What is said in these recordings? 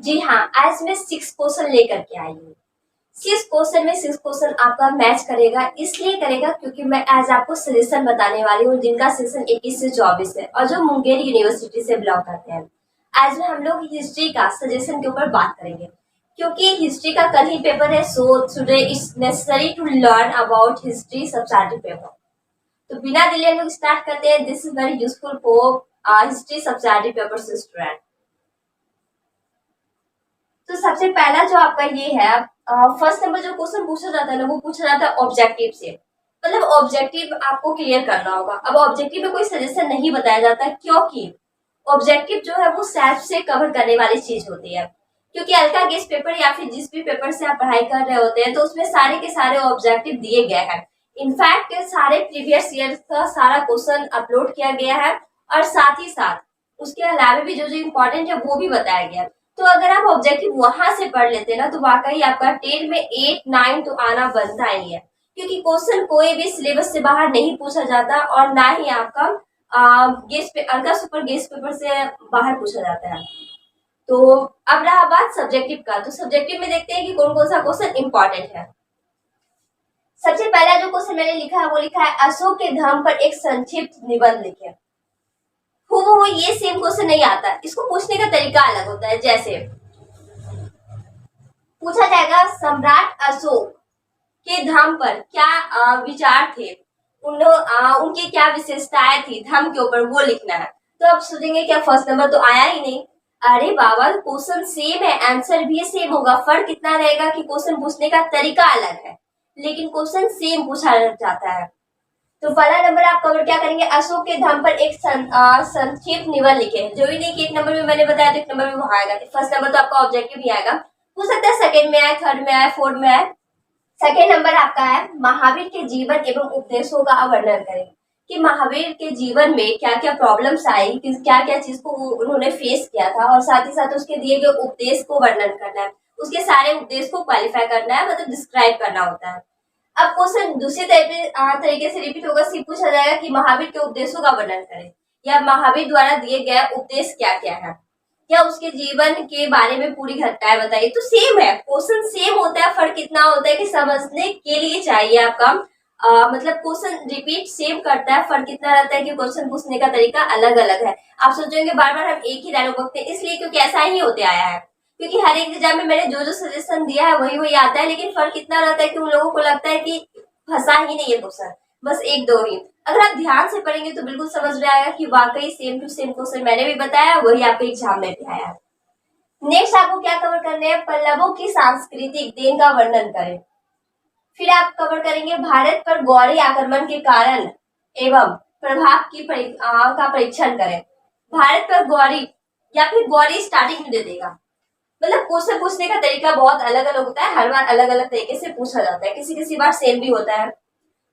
जी हाँ, आज मैं 6 क्वेश्चन लेकर के आई हूँ। 6 क्वेश्चन में 6 क्वेश्चन आपका मैच करेगा, इसलिए करेगा क्योंकि मैं आज आपको सजेशन बताने वाली हूँ जिनका सेशन 21 से 24 है और जो मुंगेर यूनिवर्सिटी से बिलोंग करते हैं। आज में हम लोग हिस्ट्री का सजेशन के ऊपर बात करेंगे क्योंकि हिस्ट्री का कल ही पेपर है, so today it's necessary to learn about history subjective paper. तो बिना डिले हम लोग स्टार्ट करते हैं। This is very useful for history subjective paper student. तो सबसे पहला जो आपका ये है, फर्स्ट नंबर जो क्वेश्चन पूछा जाता है ना, वो पूछा जाता है ऑब्जेक्टिव से। मतलब ऑब्जेक्टिव आपको क्लियर करना होगा। अब ऑब्जेक्टिव में कोई सजेशन नहीं बताया जाता क्योंकि ऑब्जेक्टिव जो है वो सेल्फ से कवर करने वाली चीज होती है। क्योंकि हल्का गेस्ट पेपर या फिर जिस भी पेपर से आप पढ़ाई कर रहे होते हैं तो उसमें सारे के सारे ऑब्जेक्टिव दिए गए हैं। इनफैक्ट सारे प्रीवियस ईयर का सारा क्वेश्चन अपलोड किया गया है और साथ ही साथ उसके अलावा भी जो जो इम्पोर्टेंट है वो भी बताया गया। तो अगर आप ऑब्जेक्टिव वहां से पढ़ लेते ना तो वाकई आपका 10 में 8 9 तो आना बनता ही है। क्योंकि क्वेश्चन कोई भी सिलेबस से बाहर नहीं पूछा जाता और ना ही आपका अल्का सुपर गेस्ट पेपर से बाहर पूछा जाता है। तो अब रहा बात सब्जेक्टिव का, तो सब्जेक्टिव में देखते हैं कि कौन कौन सा क्वेश्चन इंपॉर्टेंट है। सबसे पहला जो क्वेश्चन मैंने लिखा है वो लिखा है अशोक के धर्म पर एक संक्षिप्त निबंध लिखे। वो ये सेम क्वेश्चन नहीं आता, इसको पूछने का तरीका अलग होता है। जैसे पूछा जाएगा सम्राट अशोक के धर्म पर क्या विचार थे, उनकी क्या विशेषताएं थी धर्म के ऊपर, वो लिखना है। तो आप सोचेंगे क्या फर्स्ट नंबर तो आया ही नहीं। अरे बाबा, क्वेश्चन सेम है, आंसर भी सेम होगा। फर्क कितना रहेगा कि क्वेश्चन पूछने का तरीका अलग है, लेकिन क्वेश्चन सेम पूछा जाता है। तो पहला नंबर आप कवर क्या करेंगे, अशोक के धर्म पर एक संक्षिप्त निबंध लिखे। जो ही नहीं कि एक नंबर में मैंने बताया तो एक नंबर में वो आएगा। फर्स्ट नंबर तो आपका ऑब्जेक्टिव ही आएगा, हो सकता है सेकंड में आए, थर्ड में आए, फोर्थ में आए। सेकेंड नंबर आपका है महावीर के जीवन एवं उपदेशों का वर्णन करें कि महावीर के जीवन में क्या क्या प्रॉब्लम्स आई, क्या क्या चीज को उन्होंने फेस किया था, और साथ ही साथ उसके दिए गए उपदेश को वर्णन करना है। उसके सारे उपदेश को क्वालिफाई करना है, मतलब डिस्क्राइब करना होता है। अब क्वेश्चन दूसरी तरीके से रिपीट होगा, सिर्फ पूछा जाएगा कि महावीर के उपदेशों का वर्णन करें या महावीर द्वारा दिए गए उपदेश क्या क्या है, या उसके जीवन के बारे में पूरी घटनाएं बताइए। तो सेम है, क्वेश्चन सेम होता है, फर्क इतना होता है कि समझने के लिए चाहिए आपका मतलब क्वेश्चन रिपीट सेम करता है, फर्क इतना रहता है कि क्वेश्चन पूछने का तरीका अलग अलग है। आप सोचेंगे बार बार हम एक ही डायलॉग बकते हैं, इसलिए क्योंकि ऐसा ही होते आया है। क्योंकि हर एक एग्जाम में मैंने जो जो सजेशन दिया है वही वही आता है, लेकिन फर्क इतना रहता है कि उन लोगों को लगता है कि फंसा ही नहीं है क्वेश्चन, बस एक दो ही। अगर आप ध्यान से पढ़ेंगे तो बिल्कुल समझ में आएगा कि वाकई सेम टू सेम क्वेश्चन मैंने भी बताया वही आपके एग्जाम में भी आया है। नेक्स्ट आपको क्या कवर करने हैं, पल्लवों की सांस्कृतिक देन का वर्णन करें। फिर आप कवर करेंगे भारत पर गौरी आक्रमण के कारण एवं प्रभाव का परीक्षण करें। भारत पर गौरी या फिर गौरी स्टार्टिंग में दे देगा। मतलब क्वेश्चन पूछने का तरीका बहुत अलग अलग होता है, हर बार अलग अलग तरीके से पूछा जाता है, किसी किसी बार सेम भी होता है।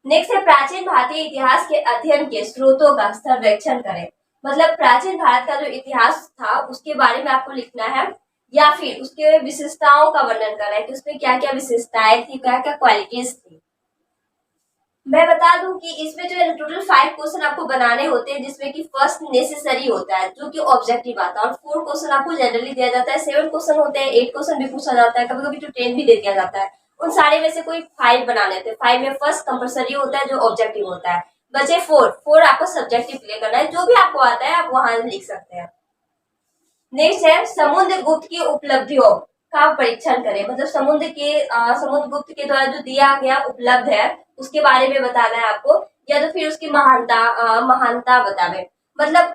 नेक्स्ट है प्राचीन भारतीय इतिहास के अध्ययन के स्रोतों का सर्वेक्षण करें। मतलब प्राचीन भारत का जो इतिहास था उसके बारे में आपको लिखना है, या फिर उसके विशेषताओं का वर्णन करना है कि उसमें क्या क्या विशेषताएं थी, क्या क्या क्वालिटीज थी। मैं बता दूं कि इसमें जो है टोटल 5 क्वेश्चन आपको बनाने होते हैं, जिसमें कि फर्स्ट नेसेसरी होता है जो कि ऑब्जेक्टिव आता है, और 4 क्वेश्चन आपको जनरली दिया जाता है, 7 क्वेश्चन होते हैं, 8 क्वेश्चन भी पूछा जाता है, कभी कभी तो 10 भी दे दिया जाता है। उन सारे में से कोई 5 बना लेते हैं। 5 में फर्स्ट कंपल्सरी होता है जो ऑब्जेक्टिव होता है, बचे 4 आपको सब्जेक्टिव क्लियर करना है। जो भी आपको आता है आप वहां लिख सकते हैं। नेक्स्ट है समुद्रगुप्त की उपलब्धियों का परीक्षण करें। मतलब समुद्रगुप्त के द्वारा जो दिया गया उपलब्ध है उसके बारे में बताना है आपको, या तो फिर उसकी महानता बतावे। मतलब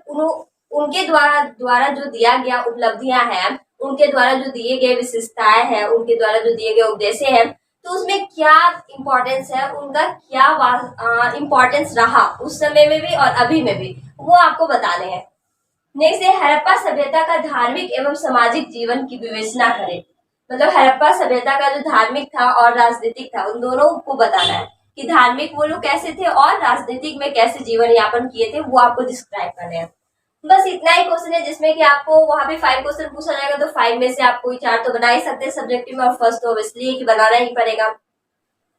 उनके द्वारा जो दिया गया उपलब्धियां हैं, उनके द्वारा जो दिए गए विशेषताएं हैं, उनके द्वारा जो दिए गए उद्देश्य हैं, तो उसमें क्या इंपॉर्टेंस है, उनका क्या इंपॉर्टेंस रहा उस समय में भी और अभी में भी, वो आपको बताने हैं। नेक्स्ट है हड़प्पा सभ्यता का धार्मिक एवं सामाजिक जीवन की विवेचना करें। मतलब हड़प्पा सभ्यता का जो धार्मिक था और राजनीतिक था, उन दोनों को बताना है कि धार्मिक वो लोग कैसे थे और राजनीतिक में कैसे जीवन यापन किए थे, वो आपको डिस्क्राइब करने हैं। बस इतना ही क्वेश्चन है जिसमें कि आपको वहां पे 5 क्वेश्चन पूछा जाएगा, तो 5 में से आप कोई 4 तो बना ही सकते हैं सब्जेक्टिव में, और फर्स्ट तो ऑब्वियसली कि बनाना ही पड़ेगा।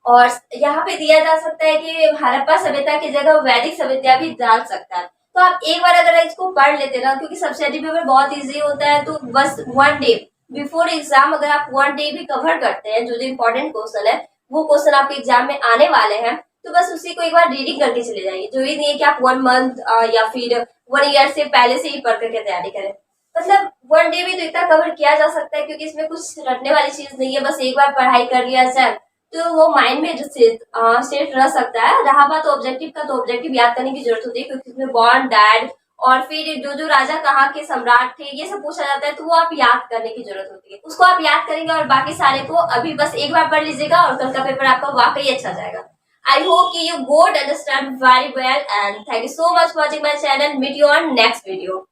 और यहाँ पे दिया जा सकता है कि हड़प्पा सभ्यता की जगह वैदिक सभ्यता भी डाल सकता है। तो आप एक बार अगर इसको पढ़ लेते ना, क्योंकि सब्जेक्टिव पेपर बहुत इजी होता है, तो बस 1 डे बिफोर एग्जाम अगर आप वन डे भी कवर करते हैं, जो जो इम्पोर्टेंट क्वेश्चन है वो क्वेश्चन आपके एग्जाम में आने वाले हैं, तो बस उसी को एक बार रीडिंग करके चले जाइए। जो ये नहीं है कि आप 1 मंथ या फिर 1 ईयर से पहले से ही पढ़ करके तैयारी करें। मतलब वन डे में तो इतना कवर किया जा सकता है, क्योंकि इसमें कुछ रटने वाली चीज नहीं है, बस एक बार पढ़ाई कर लिया जाए तो वो माइंड में सेट रह सकता है। रहा बात ऑब्जेक्टिव का, तो ऑब्जेक्टिव याद करने की जरूरत होती है, क्योंकि इसमें बॉर्न, डैड और फिर जो जो राजा कहाँ के सम्राट थे ये सब पूछा जाता है, तो वो आप याद करने की जरूरत होती है। उसको आप याद करेंगे और बाकी सारे को अभी बस एक बार पढ़ लीजिएगा और कल का पेपर आपका वाकई अच्छा जाएगा। I hope कि you both understand very well, and thank you so much for watching my channel. Meet you on next video.